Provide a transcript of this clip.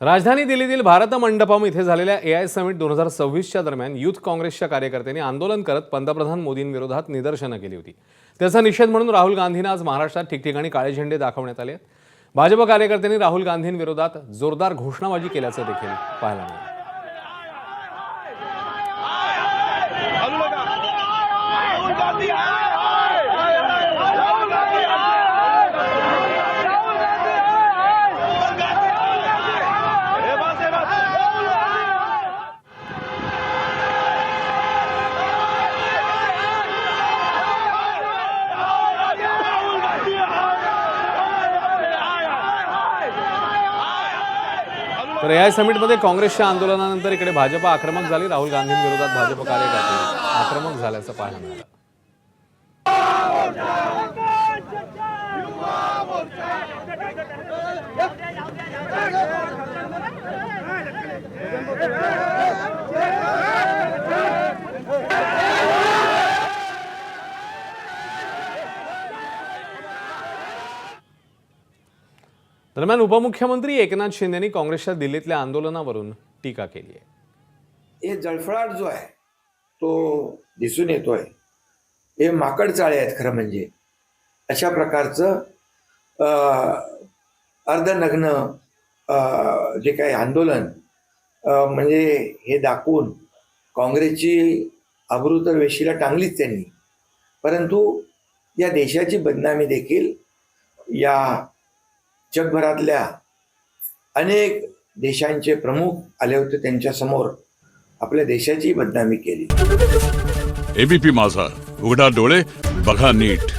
राजधानी दिल्लीतील भारत मंडपम इथे झालेल्या AI समिट 2026च्या दरम्यान युथ काँग्रेसच्या कार्यकर्त्यांनी आंदोलन करत पंतप्रधान मोदींविरोधात निदर्शनं केली होती। त्याचा निषेध म्हणून राहुल गांधींना आज महाराष्ट्रात ठिकठिकाणी काळे झेंडे दाखवण्यात आले। भाजप कार्यकर्त्यांनी राहुल गांधींविरोधात जोरदार घोषणाबाजी केल्याचं देखील पाहायला मिळालं। तर AI समिटमध्ये काँग्रेसच्या आंदोलनानंतर इकडे भाजप आक्रमक झाली। राहुल गांधींविरोधात भाजप कार्यकर्ते आक्रमक झाल्याचं पाहायला मिळालं। दरम्यान उपमुख्यमंत्री एकनाथ शिंदेंनी काँग्रेसच्या दिल्लीतल्या आंदोलनावरून टीका केली आहे। हे जळफळाट जो आहे तो दिसून येतोय। हे माकड चाळे आहेत खरं म्हणजे। अशा प्रकारचं अर्धनग्न जे काही आंदोलन म्हणजे हे दाखवून काँग्रेसची अब्रू तर वेशीला टांगलीच त्यांनी, परंतु या देशाची बदनामी देखील या जगभरातल्या अनेक देशांचे प्रमुख आले होते त्यांच्या समोर आपल्या देशाची बदनामी केली। एबीपी माझा, उघडा डोळे बघा नीट।